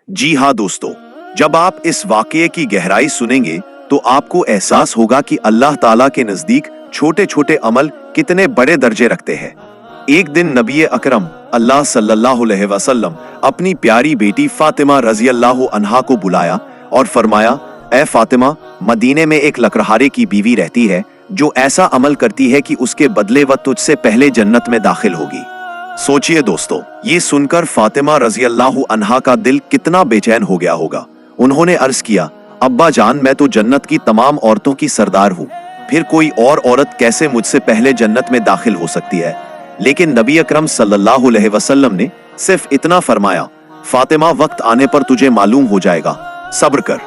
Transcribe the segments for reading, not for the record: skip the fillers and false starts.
जी हाँ दोस्तों, जब आप इस वाकये की गहराई सुनेंगे तो आपको एहसास होगा कि अल्लाह ताला के नजदीक छोटे छोटे अमल कितने बड़े दर्जे रखते हैं। एक दिन नबी अकरम अल्लाह सल्लल्लाहु अलैहि वसल्लम अपनी प्यारी बेटी फातिमा रजी अल्लाह अन्हा को बुलाया और फरमाया, ए फातिमा, मदीने में एक लकड़हारे की बीवी रहती है जो ऐसा अमल करती है कि उसके बदले वह तुझसे पहले जन्नत में दाखिल होगी। सोचिए दोस्तों, ये सुनकर फातिमा रजी अल्लाह अन्हा का दिल कितना बेचैन हो गया होगा। उन्होंने अर्ज किया, अब्बा जान, मैं तो जन्नत की तमाम औरतों की सरदार हूँ, फिर कोई और औरत कैसे मुझसे पहले जन्नत में दाखिल हो सकती है। लेकिन नबी अकरम सल्लल्लाहु अलैहि वसल्लम ने सिर्फ इतना फरमाया, फातिमा, वक्त आने पर तुझे मालूम हो जाएगा, सब्र कर।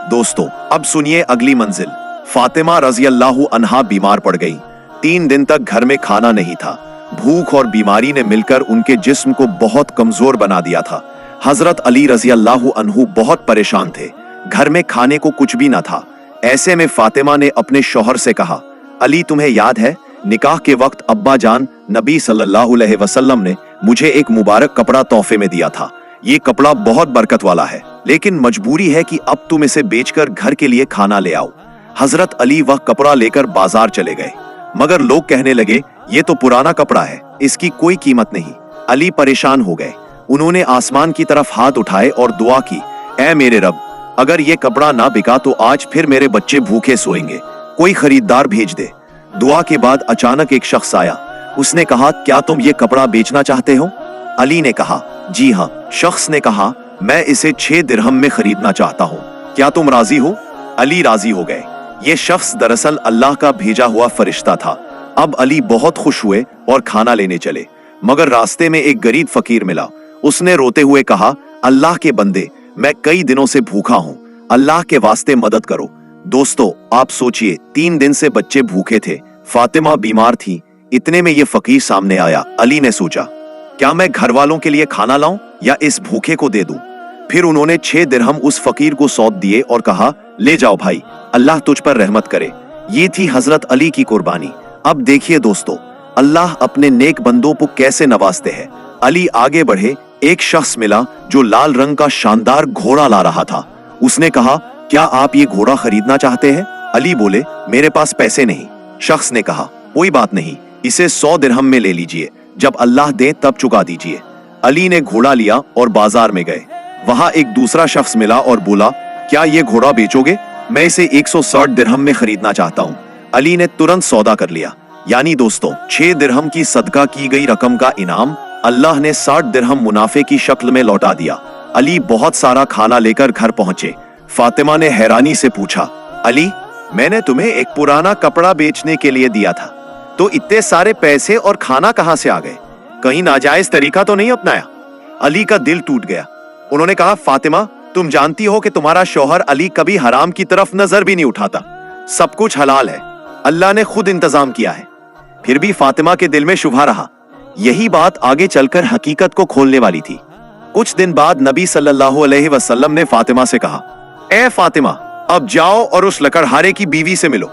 दोस्तों, अब सुनिए अगली मंजिल। फातिमा रजी अल्लाह अन्हा बीमार पड़ गई। 3 दिन तक घर में खाना नहीं था। भूख और बीमारी ने मिलकर उनके जिस्म को बहुत कमजोर बना दिया था। हजरत अली रजी अल्लाह अन्हु बहुत परेशान थे। घर में खाने को कुछ भी न था। ऐसे में फातिमा ने अपने शौहर से कहा, अली, तुम्हें याद है निकाह के वक्त अब्बा जान नबी सल्लल्लाहु अलैहि वसल्लम ने मुझे एक मुबारक कपड़ा तोहफे में दिया था। ये कपड़ा बहुत बरकत वाला है, लेकिन मजबूरी है कि अब तुम इसे बेचकर घर के लिए खाना ले आओ। हजरत अली वह कपड़ा लेकर बाजार चले गए, मगर लोग कहने लगे, ये तो पुराना कपड़ा है, इसकी कोई कीमत नहीं। अली परेशान हो गए। उन्होंने आसमान की तरफ हाथ उठाए और दुआ की, ऐ मेरे रब, अगर ये कपड़ा ना बिका तो आज फिर मेरे बच्चे भूखे सोएंगे, कोई खरीदार भेज दे। दुआ के बाद अचानक एक शख्स आया। उसने कहा, क्या तुम ये कपड़ा बेचना चाहते हो? अली ने कहा, जी हाँ। शख्स ने कहा, मैं इसे 6 दिरहम में खरीदना चाहता हूँ, क्या तुम राजी हो? अली राजी हो गए। ये शख्स दरअसल अल्लाह का भेजा हुआ फरिश्ता था। अब अली बहुत खुश हुए और खाना लेने चले, मगर रास्ते में एक गरीब फकीर मिला। उसने रोते हुए कहा, अल्लाह के बंदे, मैं कई दिनों से भूखा हूँ, अल्लाह के वास्ते मदद करो। दोस्तों, आप सोचिए, 3 दिन से बच्चे भूखे थे, फातिमा बीमार थी। इतने में ये फकीर सामने आया। अली ने सोचा, क्या मैं घर वालों के लिए खाना लाऊं या इस भूखे को दे दूं? फिर उन्होंने 6 दिरहम उस फकीर को सौंप दिए और कहा, ले जाओ भाई, अल्लाह तुझ पर रहमत करे। ये थी हजरत अली की कुर्बानी। अब देखिए दोस्तों, अल्लाह अपने नेक बंदों को कैसे नवाजते हैं। अली आगे बढ़े। एक शख्स मिला जो लाल रंग का शानदार घोड़ा ला रहा था। उसने कहा, क्या आप ये घोड़ा खरीदना चाहते हैं? अली बोले, मेरे पास पैसे नहीं। शख्स ने कहा, कोई बात नहीं, इसे 100 दिरहम में ले लीजिए, जब अल्लाह दे तब चुका दीजिए। अली ने घोड़ा लिया और बाजार में गए। वहां एक दूसरा शख्स मिला और बोला, क्या ये घोड़ा बेचोगे? मैं इसे 160 दिरहम में खरीदना चाहता हूँ। अली ने तुरंत सौदा कर लिया। यानी दोस्तों, 6 दिरहम की सदका की गई रकम का इनाम अल्लाह ने 60 दिरहम मुनाफे की शक्ल में लौटा दिया। अली बहुत सारा खाना लेकर घर पहुंचे। फातिमा ने हैरानी से पूछा, अली, मैंने तुम्हें एक पुराना कपड़ा बेचने के लिए दिया था, तो इतने सारे पैसे और खाना कहां से आ गए? कहीं नाजायज तरीका तो नहीं अपनाया? अली का दिल टूट गया। उन्होंने कहा, फातिमा, तुम जानती हो कि तुम्हारा शौहर अली कभी हराम की तरफ नजर भी नहीं उठाता, सब कुछ हलाल है, अल्लाह ने खुद इंतजाम किया है। फिर भी फातिमा के दिल में शुबहा रहा। यही बात आगे चलकर हकीकत को खोलने वाली थी। कुछ दिन बाद नबी सल्लल्लाहु अलैहि वसल्लम ने फातिमा से कहा, ए फातिमा, अब जाओ और उस लकड़हारे की बीवी से मिलो।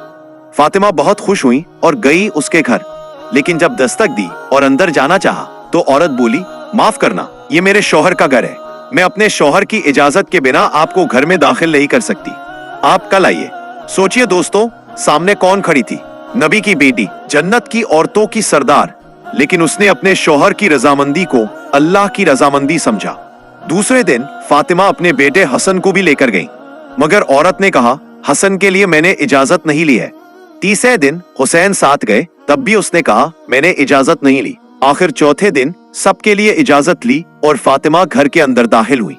फातिमा बहुत खुश हुई और गई उसके घर, लेकिन जब दस्तक दी और अंदर जाना चाहा तो औरत बोली, माफ करना, ये मेरे शौहर का घर है, मैं अपने शौहर की इजाजत के बिना आपको घर में दाखिल नहीं कर सकती, आप कल आइए। सोचिए दोस्तों, सामने कौन खड़ी थी? नबी की बेटी, जन्नत की औरतों की सरदार, लेकिन उसने अपने शौहर की रजामंदी को अल्लाह की रजामंदी समझा। दूसरे दिन फातिमा अपने बेटे हसन को भी लेकर गई, मगर औरत ने कहा, हसन के लिए मैंने इजाजत नहीं ली है। तीसरे दिन हुसैन साथ गए, तब भी उसने कहा, मैंने इजाजत नहीं ली। आखिर चौथे दिन सबके लिए इजाजत ली और फातिमा घर के अंदर दाखिल हुई।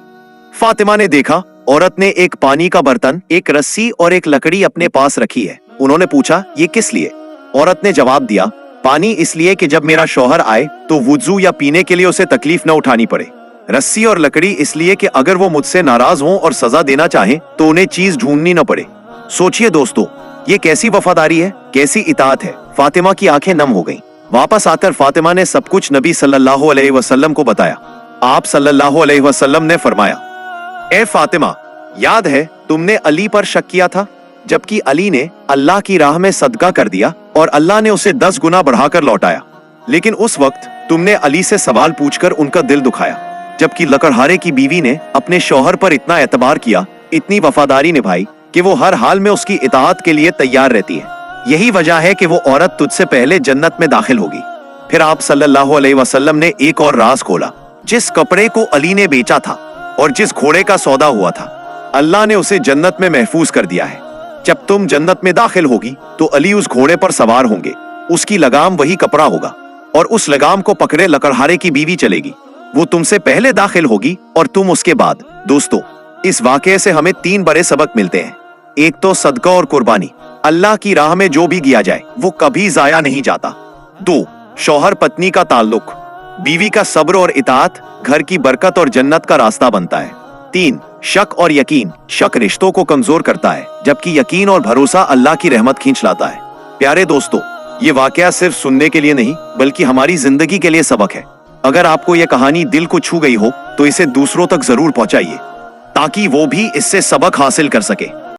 फातिमा ने देखा, औरत ने एक पानी का बर्तन, एक रस्सी और एक लकड़ी अपने पास रखी है। उन्होंने पूछा, ये किस लिए? औरत ने जवाब दिया, पानी इसलिए कि जब मेरा शौहर आए तो वुजू या पीने के लिए उसे तकलीफ न उठानी पड़े। रस्सी और लकड़ी इसलिए कि अगर वो मुझसे नाराज हों और सजा देना चाहें तो उन्हें चीज ढूंढनी न पड़े। सोचिए दोस्तों, ये कैसी वफादारी है, कैसी इताअत है। फातिमा की आंखें नम हो गईं। वापस आकर फातिमा ने सब कुछ नबी सल्लल्लाहु अलैहि वसल्लम को बताया। आप सल्लल्लाहु अलैहि वसल्लम ने फरमाया, ए फातिमा, याद है तुमने अली पर शक किया था, जबकि अली ने अल्लाह की राह में सदका कर दिया और अल्लाह ने उसे 10 गुना बढ़ाकर लौटाया। लेकिन उस वक्त तुमने अली से सवाल पूछकर उनका दिल दुखाया। जबकि लकड़हारे की बीवी ने अपने शौहर पर इतना एतबार किया, इतनी वफादारी निभाई कि वो हर हाल में उसकी इताअत के लिए तैयार रहती है। यही वजह है कि वो औरत तुझसे पहले जन्नत में दाखिल होगी। फिर आप सल्लल्लाहु अलैहि वसल्लम ने एक और राज खोला। जिस कपड़े को अली ने बेचा था और जिस घोड़े का सौदा हुआ था, अल्लाह ने उसे जन्नत में महफूज कर दिया है। जब तुम जन्नत में दाखिल होगी तो अली उस घोड़े पर सवार होंगे, उसकी लगाम वही कपड़ा होगा और उस लगाम को पकड़े लकड़हारे की बीवी चलेगी। वो तुमसे पहले दाखिल होगी और तुम उसके बाद। दोस्तों, इस वाकये से हमें 3 बड़े सबक मिलते हैं। एक तो सदका और कुर्बानी, अल्लाह की राह में जो भी किया जाए वो कभी जाया नहीं जाता। 2, शौहर पत्नी का ताल्लुक, बीवी का सब्र और इताअत घर की बरकत और जन्नत का रास्ता बनता है। 3, शक और यकीन, शक रिश्तों को कमजोर करता है जबकि यकीन और भरोसा अल्लाह की रहमत खींच लाता है। प्यारे दोस्तों, ये वाकया सिर्फ सुनने के लिए नहीं बल्कि हमारी जिंदगी के लिए सबक है। अगर आपको ये कहानी दिल को छू गई हो तो इसे दूसरों तक जरूर पहुंचाइए ताकि वो भी इससे सबक हासिल कर सके।